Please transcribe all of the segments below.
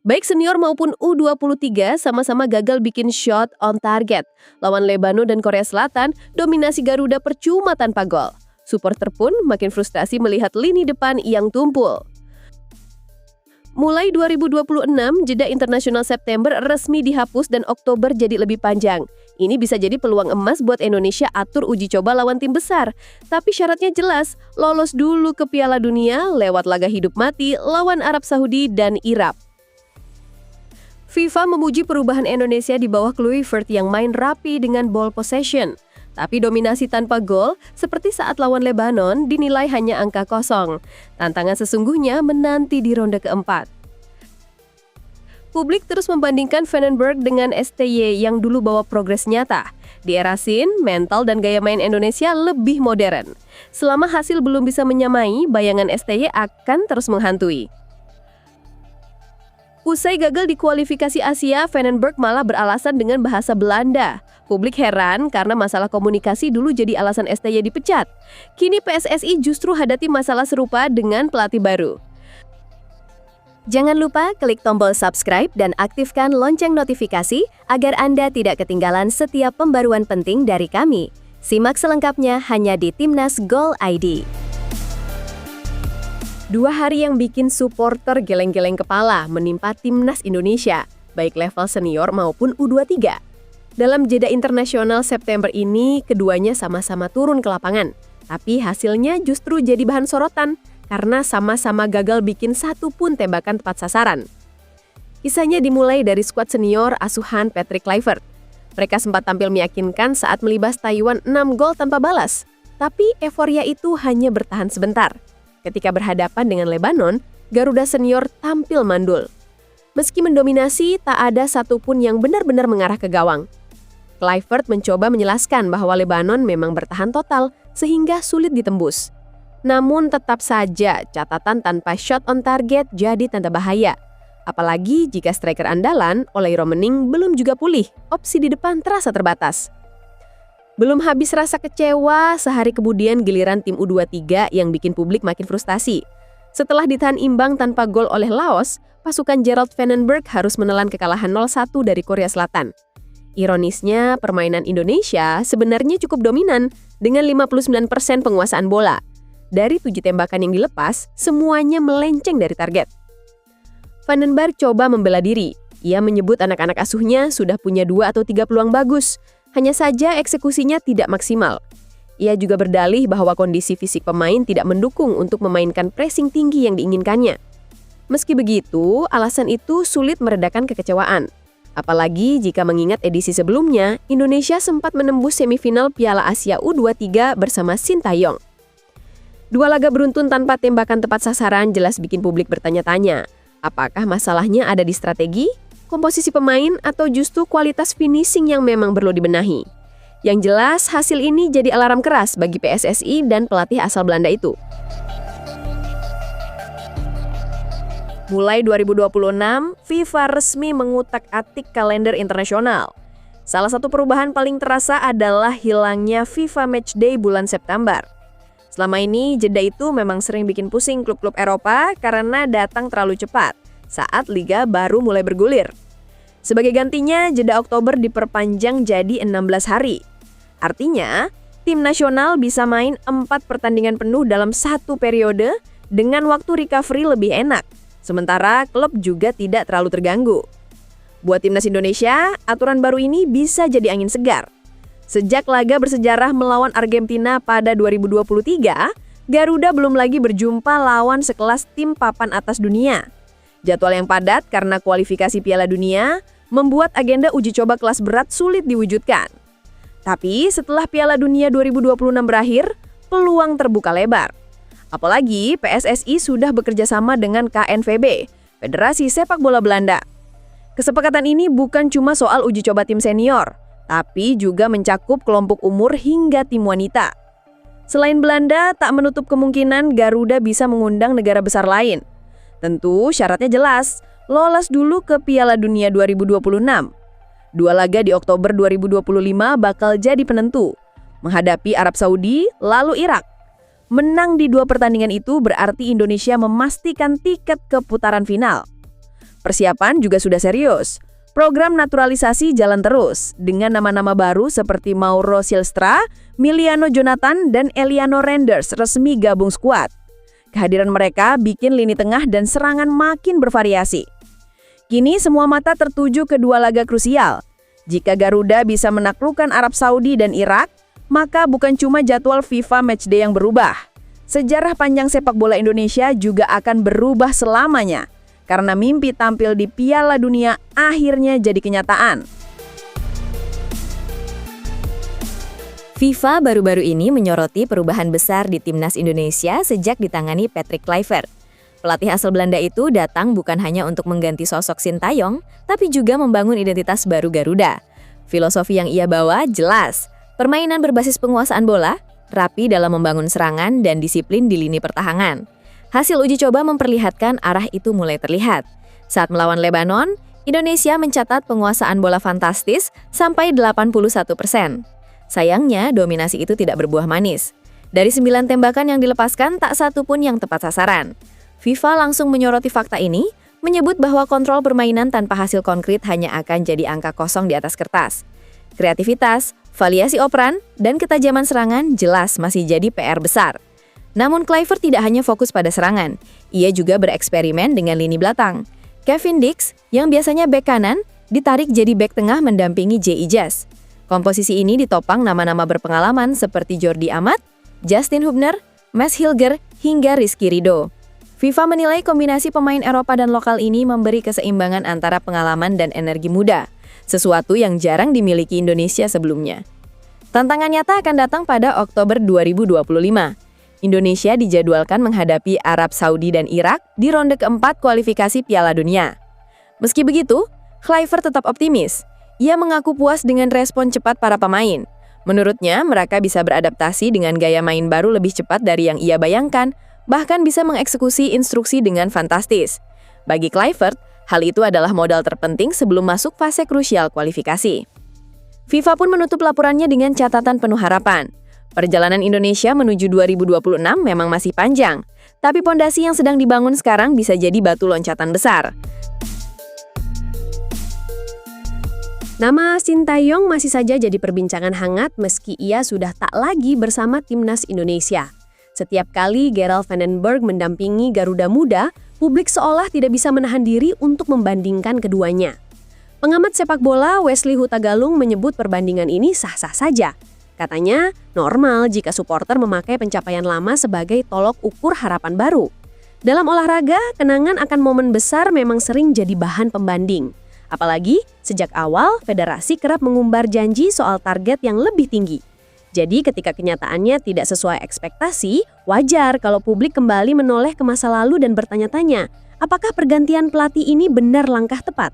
Baik senior maupun U23 sama-sama gagal bikin shot on target. Lawan Lebanon dan Korea Selatan, dominasi Garuda percuma tanpa gol. Supporter pun makin frustasi melihat lini depan yang tumpul. Mulai 2026, jeda internasional September resmi dihapus dan Oktober jadi lebih panjang. Ini bisa jadi peluang emas buat Indonesia atur uji coba lawan tim besar. Tapi syaratnya jelas, lolos dulu ke Piala Dunia lewat laga hidup mati lawan Arab Saudi dan Irak. FIFA memuji perubahan Indonesia di bawah Kluivert yang main rapi dengan ball possession. Tapi dominasi tanpa gol, seperti saat lawan Lebanon, dinilai hanya angka kosong. Tantangan sesungguhnya menanti di ronde keempat. Publik terus membandingkan Vandenberg dengan STY yang dulu bawa progres nyata. Di era Sin, mental dan gaya main Indonesia lebih modern. Selama hasil belum bisa menyamai, bayangan STY akan terus menghantui. Usai gagal di kualifikasi Asia, Vandenberg malah beralasan dengan bahasa Belanda. Publik heran karena masalah komunikasi dulu jadi alasan STY dipecat. Kini PSSI justru hadapi masalah serupa dengan pelatih baru. Jangan lupa klik tombol subscribe dan aktifkan lonceng notifikasi agar Anda tidak ketinggalan setiap pembaruan penting dari kami. Simak selengkapnya hanya di Timnas Gol ID. 2 hari yang bikin supporter geleng-geleng kepala menimpa Timnas Indonesia, baik level senior maupun U23. Dalam jeda internasional September ini, keduanya sama-sama turun ke lapangan. Tapi hasilnya justru jadi bahan sorotan, karena sama-sama gagal bikin satu pun tembakan tepat sasaran. Kisahnya dimulai dari skuad senior asuhan Patrick Kluivert. Mereka sempat tampil meyakinkan saat melibas Taiwan 6 gol tanpa balas. Tapi euforia itu hanya bertahan sebentar. Ketika berhadapan dengan Lebanon, Garuda senior tampil mandul. Meski mendominasi, tak ada satupun yang benar-benar mengarah ke gawang. Kluivert mencoba menjelaskan bahwa Lebanon memang bertahan total sehingga sulit ditembus. Namun tetap saja catatan tanpa shot on target jadi tanda bahaya. Apalagi jika striker andalan, Oleh Romening belum juga pulih, opsi di depan terasa terbatas. Belum habis rasa kecewa, sehari kemudian giliran tim U23 yang bikin publik makin frustasi. Setelah ditahan imbang tanpa gol oleh Laos, pasukan Gerald Vandenberg harus menelan kekalahan 0-1 dari Korea Selatan. Ironisnya, permainan Indonesia sebenarnya cukup dominan dengan 59% penguasaan bola. Dari 7 tembakan yang dilepas, semuanya melenceng dari target. Vandenberg coba membela diri. Ia menyebut anak-anak asuhnya sudah punya 2 atau 3 peluang bagus. Hanya saja eksekusinya tidak maksimal. Ia juga berdalih bahwa kondisi fisik pemain tidak mendukung untuk memainkan pressing tinggi yang diinginkannya. Meski begitu, alasan itu sulit meredakan kekecewaan. Apalagi jika mengingat edisi sebelumnya, Indonesia sempat menembus semifinal Piala Asia U23 bersama Sintayong. 2 laga beruntun tanpa tembakan tepat sasaran jelas bikin publik bertanya-tanya. Apakah masalahnya ada di strategi, komposisi pemain, atau justru kualitas finishing yang memang perlu dibenahi? Yang jelas, hasil ini jadi alarm keras bagi PSSI dan pelatih asal Belanda itu. Mulai 2026, FIFA resmi mengutak-atik kalender internasional. Salah satu perubahan paling terasa adalah hilangnya FIFA Matchday bulan September. Selama ini, jeda itu memang sering bikin pusing klub-klub Eropa karena datang terlalu cepat saat liga baru mulai bergulir. Sebagai gantinya, jeda Oktober diperpanjang jadi 16 hari. Artinya, tim nasional bisa main 4 pertandingan penuh dalam satu periode dengan waktu recovery lebih enak. Sementara klub juga tidak terlalu terganggu. Buat timnas Indonesia, aturan baru ini bisa jadi angin segar. Sejak laga bersejarah melawan Argentina pada 2023, Garuda belum lagi berjumpa lawan sekelas tim papan atas dunia. Jadwal yang padat karena kualifikasi Piala Dunia membuat agenda uji coba kelas berat sulit diwujudkan. Tapi setelah Piala Dunia 2026 berakhir, peluang terbuka lebar. Apalagi PSSI sudah bekerja sama dengan KNVB, Federasi Sepak Bola Belanda. Kesepakatan ini bukan cuma soal uji coba tim senior, tapi juga mencakup kelompok umur hingga tim wanita. Selain Belanda, tak menutup kemungkinan Garuda bisa mengundang negara besar lain. Tentu syaratnya jelas, lolos dulu ke Piala Dunia 2026. 2 laga di Oktober 2025 bakal jadi penentu, menghadapi Arab Saudi, lalu Irak. Menang di 2 pertandingan itu berarti Indonesia memastikan tiket ke putaran final. Persiapan juga sudah serius. Program naturalisasi jalan terus, dengan nama-nama baru seperti Mauro Silstra, Miliano Jonathan, dan Eliano Renders resmi gabung skuad. Kehadiran mereka bikin lini tengah dan serangan makin bervariasi. Kini semua mata tertuju ke dua laga krusial. Jika Garuda bisa menaklukkan Arab Saudi dan Irak, maka bukan cuma jadwal FIFA Matchday yang berubah. Sejarah panjang sepak bola Indonesia juga akan berubah selamanya, karena mimpi tampil di Piala Dunia akhirnya jadi kenyataan. FIFA baru-baru ini menyoroti perubahan besar di timnas Indonesia sejak ditangani Patrick Kluivert. Pelatih asal Belanda itu datang bukan hanya untuk mengganti sosok Sintayong, tapi juga membangun identitas baru Garuda. Filosofi yang ia bawa jelas, permainan berbasis penguasaan bola, rapi dalam membangun serangan, dan disiplin di lini pertahanan. Hasil uji coba memperlihatkan arah itu mulai terlihat. Saat melawan Lebanon, Indonesia mencatat penguasaan bola fantastis sampai 81%. Sayangnya, dominasi itu tidak berbuah manis. Dari 9 tembakan yang dilepaskan, tak satu pun yang tepat sasaran. FIFA langsung menyoroti fakta ini, menyebut bahwa kontrol permainan tanpa hasil konkret hanya akan jadi angka kosong di atas kertas. Kreativitas, variasi operan, dan ketajaman serangan jelas masih jadi PR besar. Namun Kluivert tidak hanya fokus pada serangan, ia juga bereksperimen dengan lini belakang. Kevin Dix, yang biasanya bek kanan, ditarik jadi bek tengah mendampingi J. Ijaz. Komposisi ini ditopang nama-nama berpengalaman seperti Jordi Amat, Justin Hubner, Max Hilger, hingga Rizky Ridho. FIFA menilai kombinasi pemain Eropa dan lokal ini memberi keseimbangan antara pengalaman dan energi muda, sesuatu yang jarang dimiliki Indonesia sebelumnya. Tantangan nyata akan datang pada Oktober 2025. Indonesia dijadwalkan menghadapi Arab Saudi dan Irak di ronde keempat kualifikasi Piala Dunia. Meski begitu, Kluivert tetap optimis. Ia mengaku puas dengan respon cepat para pemain. Menurutnya, mereka bisa beradaptasi dengan gaya main baru lebih cepat dari yang ia bayangkan, bahkan bisa mengeksekusi instruksi dengan fantastis. Bagi Kluivert, hal itu adalah modal terpenting sebelum masuk fase krusial kualifikasi. FIFA pun menutup laporannya dengan catatan penuh harapan. Perjalanan Indonesia menuju 2026 memang masih panjang, tapi pondasi yang sedang dibangun sekarang bisa jadi batu loncatan besar. Nama Sintayong masih saja jadi perbincangan hangat meski ia sudah tak lagi bersama timnas Indonesia. Setiap kali Gerald van den Berg mendampingi Garuda Muda, publik seolah tidak bisa menahan diri untuk membandingkan keduanya. Pengamat sepak bola Wesley Hutagalung menyebut perbandingan ini sah-sah saja. Katanya, normal jika supporter memakai pencapaian lama sebagai tolok ukur harapan baru. Dalam olahraga, kenangan akan momen besar memang sering jadi bahan pembanding. Apalagi, sejak awal, federasi kerap mengumbar janji soal target yang lebih tinggi. Jadi ketika kenyataannya tidak sesuai ekspektasi, wajar kalau publik kembali menoleh ke masa lalu dan bertanya-tanya, apakah pergantian pelatih ini benar langkah tepat?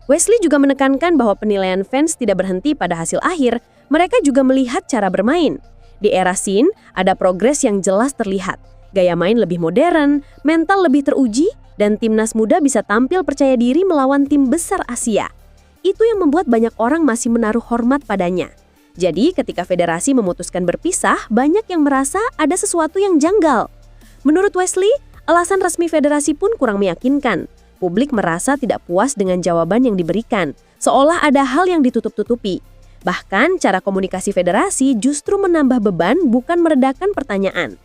Wesley juga menekankan bahwa penilaian fans tidak berhenti pada hasil akhir, mereka juga melihat cara bermain. Di era Sin, ada progres yang jelas terlihat. Gaya main lebih modern, mental lebih teruji, dan timnas muda bisa tampil percaya diri melawan tim besar Asia. Itu yang membuat banyak orang masih menaruh hormat padanya. Jadi ketika federasi memutuskan berpisah, banyak yang merasa ada sesuatu yang janggal. Menurut Wesley, alasan resmi federasi pun kurang meyakinkan. Publik merasa tidak puas dengan jawaban yang diberikan, seolah ada hal yang ditutup-tutupi. Bahkan, cara komunikasi federasi justru menambah beban bukan meredakan pertanyaan.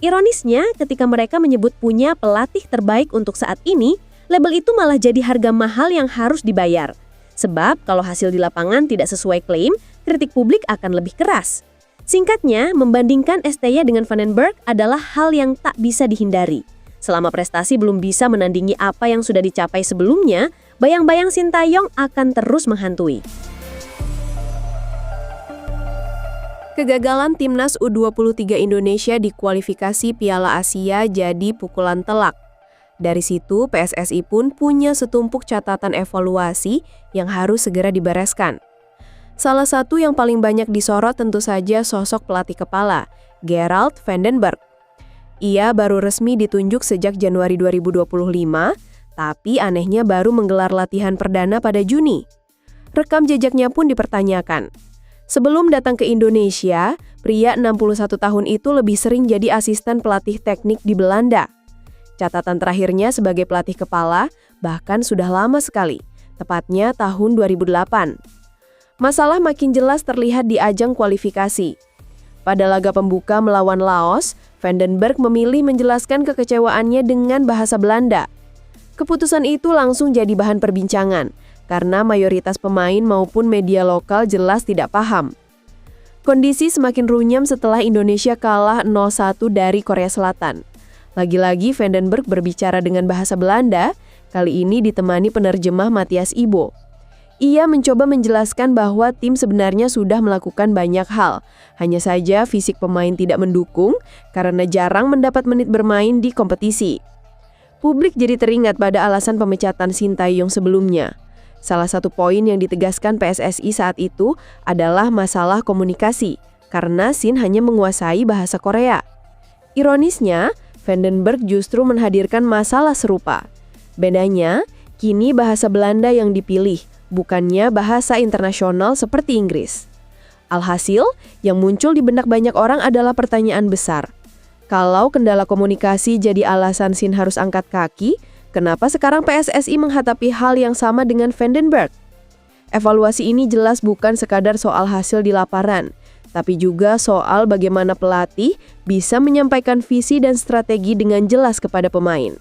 Ironisnya, ketika mereka menyebut punya pelatih terbaik untuk saat ini, label itu malah jadi harga mahal yang harus dibayar. Sebab, kalau hasil di lapangan tidak sesuai klaim, kritik publik akan lebih keras. Singkatnya, membandingkan STY dengan Van den Berg adalah hal yang tak bisa dihindari. Selama prestasi belum bisa menandingi apa yang sudah dicapai sebelumnya, bayang-bayang Sintayong akan terus menghantui. Kegagalan timnas U23 Indonesia di kualifikasi Piala Asia jadi pukulan telak. Dari situ, PSSI pun punya setumpuk catatan evaluasi yang harus segera dibereskan. Salah satu yang paling banyak disorot tentu saja sosok pelatih kepala, Gerald van den Berg. Ia baru resmi ditunjuk sejak Januari 2025, tapi anehnya baru menggelar latihan perdana pada Juni. Rekam jejaknya pun dipertanyakan. Sebelum datang ke Indonesia, pria 61 tahun itu lebih sering jadi asisten pelatih teknik di Belanda. Catatan terakhirnya sebagai pelatih kepala, bahkan sudah lama sekali, tepatnya tahun 2008. Masalah makin jelas terlihat di ajang kualifikasi. Pada laga pembuka melawan Laos, Vandenberg memilih menjelaskan kekecewaannya dengan bahasa Belanda. Keputusan itu langsung jadi bahan perbincangan, karena mayoritas pemain maupun media lokal jelas tidak paham. Kondisi semakin runyam setelah Indonesia kalah 0-1 dari Korea Selatan. Lagi-lagi Vandenberg berbicara dengan bahasa Belanda, kali ini ditemani penerjemah Matthias Ibo. Ia mencoba menjelaskan bahwa tim sebenarnya sudah melakukan banyak hal, hanya saja fisik pemain tidak mendukung karena jarang mendapat menit bermain di kompetisi. Publik jadi teringat pada alasan pemecatan Sintayong sebelumnya. Salah satu poin yang ditegaskan PSSI saat itu adalah masalah komunikasi, karena Sin hanya menguasai bahasa Korea. Ironisnya, Vandenberg justru menghadirkan masalah serupa. Bedanya, kini bahasa Belanda yang dipilih, bukannya bahasa internasional seperti Inggris. Alhasil, yang muncul di benak banyak orang adalah pertanyaan besar. Kalau kendala komunikasi jadi alasan Sin harus angkat kaki, kenapa sekarang PSSI menghadapi hal yang sama dengan Vandenberg? Evaluasi ini jelas bukan sekadar soal hasil di lapangan, tapi juga soal bagaimana pelatih bisa menyampaikan visi dan strategi dengan jelas kepada pemain.